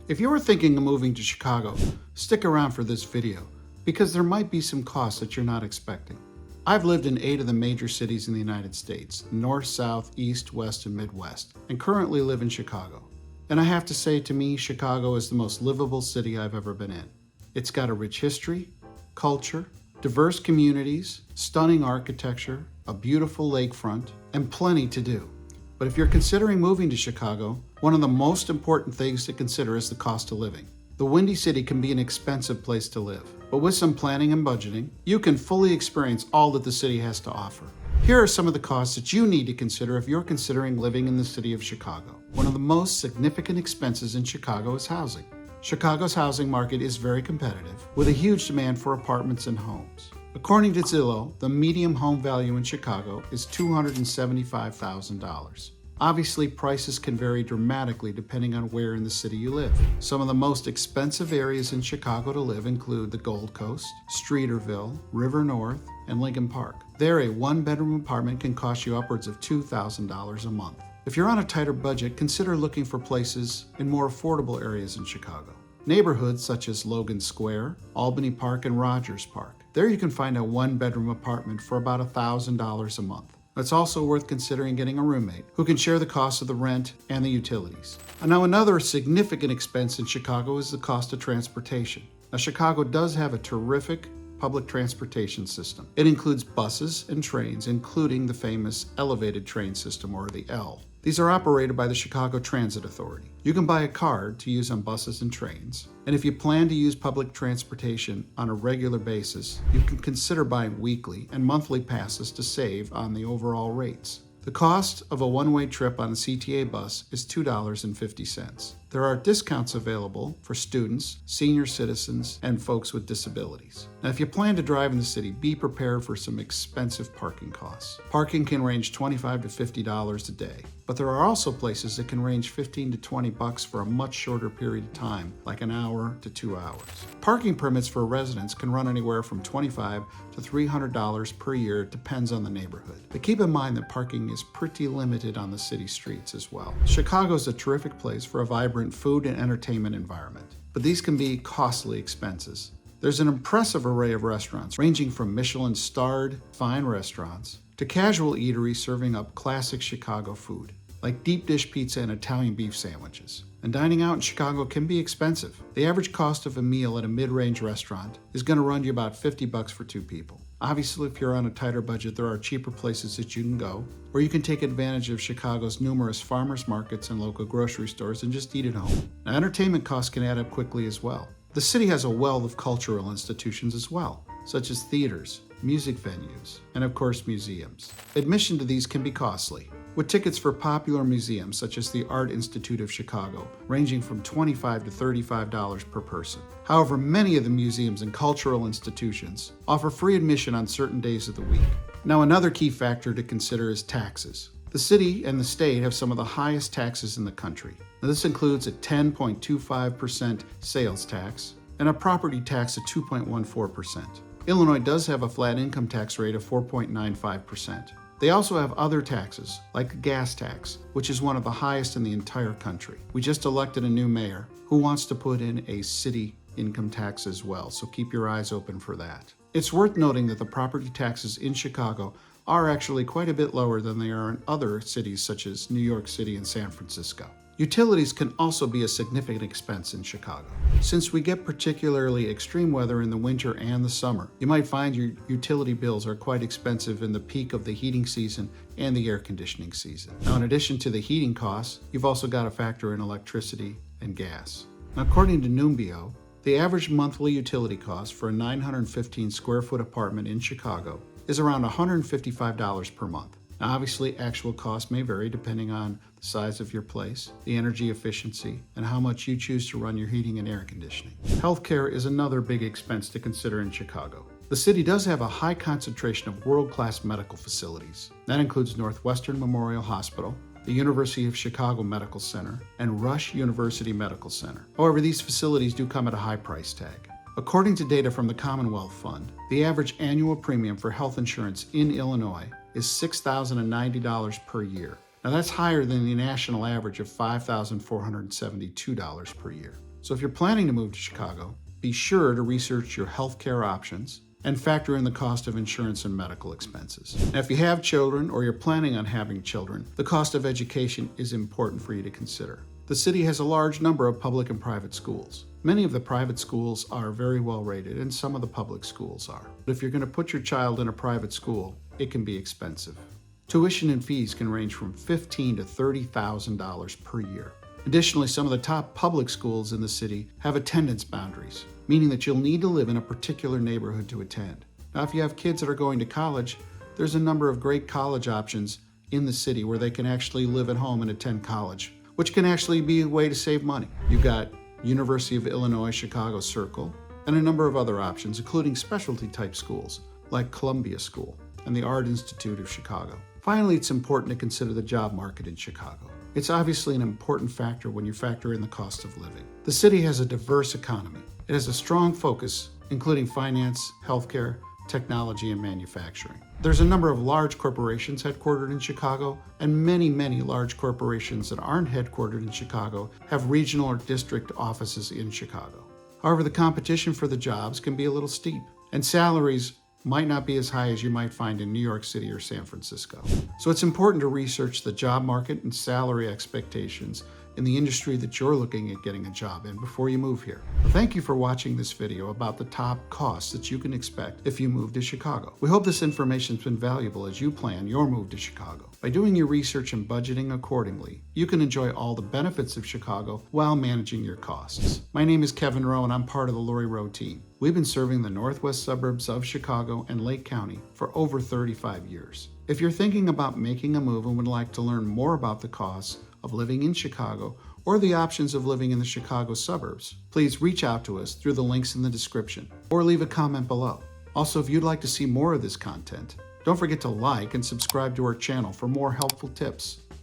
If you are thinking of moving to Chicago, stick around for this video because there might be some costs that you're not expecting. I've lived in 8 of the major cities in the United States, north, south, east, west, and midwest, and currently live in Chicago. And I have to say, to me, Chicago is the most livable city I've ever been in. It's got a rich history, culture, diverse communities, stunning architecture, a beautiful lakefront, and plenty to do. But if you're considering moving to Chicago, one of the most important things to consider is the cost of living. The Windy City can be an expensive place to live, but with some planning and budgeting, you can fully experience all that the city has to offer. Here are some of the costs that you need to consider if you're considering living in the city of Chicago. One of the most significant expenses in Chicago is housing. Chicago's housing market is very competitive, with a huge demand for apartments and homes. According to Zillow, the median home value in Chicago is $275,000. Obviously, prices can vary dramatically depending on where in the city you live. Some of the most expensive areas in Chicago to live include the Gold Coast, Streeterville, River North, and Lincoln Park. There, a one-bedroom apartment can cost you upwards of $2,000 a month. If you're on a tighter budget, consider looking for places in more affordable areas in Chicago. Neighborhoods such as Logan Square, Albany Park, and Rogers Park. There you can find a one-bedroom apartment for about $1,000 a month. It's also worth considering getting a roommate who can share the cost of the rent and the utilities. And now another significant expense in Chicago is the cost of transportation. Now Chicago does have a terrific public transportation system. It includes buses and trains, including the famous elevated train system, or the L. These are operated by the Chicago Transit Authority. You can buy a card to use on buses and trains. And if you plan to use public transportation on a regular basis, you can consider buying weekly and monthly passes to save on the overall rates. The cost of a one-way trip on a CTA bus is $2.50. There are discounts available for students, senior citizens, and folks with disabilities. Now, if you plan to drive in the city, be prepared for some expensive parking costs. Parking can range $25 to $50 a day, but there are also places that can range $15 to $20 for a much shorter period of time, like an hour to 2 hours. Parking permits for residents can run anywhere from $25 to $300 per year. It depends on the neighborhood. But keep in mind that parking is pretty limited on the city streets as well. Chicago is a terrific place for a vibrant food and entertainment environment, but these can be costly expenses. There's an impressive array of restaurants, ranging from Michelin-starred fine restaurants to casual eateries serving up classic Chicago food, like deep dish pizza and Italian beef sandwiches. And dining out in Chicago can be expensive. The average cost of a meal at a mid-range restaurant is going to run you about $50 for 2 people. Obviously, if you're on a tighter budget, there are cheaper places that you can go, or you can take advantage of Chicago's numerous farmers markets and local grocery stores and just eat at home. Now, entertainment costs can add up quickly as well. The city has a wealth of cultural institutions as well, such as theaters, music venues, and of course museums. Admission to these can be costly, with tickets for popular museums such as the Art Institute of Chicago ranging from $25 to $35 per person. However, many of the museums and cultural institutions offer free admission on certain days of the week. Now, another key factor to consider is taxes. The city and the state have some of the highest taxes in the country. Now, this includes a 10.25% sales tax and a property tax of 2.14%. Illinois does have a flat income tax rate of 4.95%. They also have other taxes, like the gas tax, which is one of the highest in the entire country. We just elected a new mayor who wants to put in a city income tax as well, so keep your eyes open for that. It's worth noting that the property taxes in Chicago are actually quite a bit lower than they are in other cities such as New York City and San Francisco. Utilities can also be a significant expense in Chicago. Since we get particularly extreme weather in the winter and the summer, you might find your utility bills are quite expensive in the peak of the heating season and the air conditioning season. Now, in addition to the heating costs, you've also got to factor in electricity and gas. Now, according to Numbeo, the average monthly utility cost for a 915 square foot apartment in Chicago is around $155 per month. Now, obviously, actual costs may vary depending on the size of your place, the energy efficiency, and how much you choose to run your heating and air conditioning. Healthcare is another big expense to consider in Chicago. The city does have a high concentration of world-class medical facilities. That includes Northwestern Memorial Hospital, the University of Chicago Medical Center, and Rush University Medical Center. However, these facilities do come at a high price tag. According to data from the Commonwealth Fund, the average annual premium for health insurance in Illinois is $6,090 per year. Now that's higher than the national average of $5,472 per year. So if you're planning to move to Chicago, be sure to research your healthcare options and factor in the cost of insurance and medical expenses. Now, if you have children or you're planning on having children, the cost of education is important for you to consider. The city has a large number of public and private schools. Many of the private schools are very well rated, and some of the public schools are. But if you're going to put your child in a private school, it can be expensive. Tuition and fees can range from $15,000 to $30,000 per year. Additionally, some of the top public schools in the city have attendance boundaries, meaning that you'll need to live in a particular neighborhood to attend. Now, if you have kids that are going to college, there's a number of great college options in the city where they can actually live at home and attend college, which can actually be a way to save money. You've got University of Illinois Chicago Circle and a number of other options, including specialty type schools like Columbia School and the Art Institute of Chicago. Finally, it's important to consider the job market in Chicago. It's obviously an important factor when you factor in the cost of living. The city has a diverse economy. It has a strong focus, including finance, healthcare, technology, and manufacturing. There's a number of large corporations headquartered in Chicago, and many large corporations that aren't headquartered in Chicago have regional or district offices in Chicago. However, the competition for the jobs can be a little steep, and salaries might not be as high as you might find in New York City or San Francisco. So it's important to research the job market and salary expectations in the industry that you're looking at getting a job in before you move here. Well, thank you for watching this video about the top costs that you can expect if you move to Chicago. We hope this information has been valuable as you plan your move to Chicago. By doing your research and budgeting accordingly, you can enjoy all the benefits of Chicago while managing your costs. My name is Kevin Rowe, and I'm part of the Rowe team. We've been serving the northwest suburbs of Chicago and Lake County for over 35 years. If you're thinking about making a move and would like to learn more about the costs of living in Chicago or the options of living in the Chicago suburbs, please reach out to us through the links in the description or leave a comment below. Also, if you'd like to see more of this content, don't forget to like and subscribe to our channel for more helpful tips.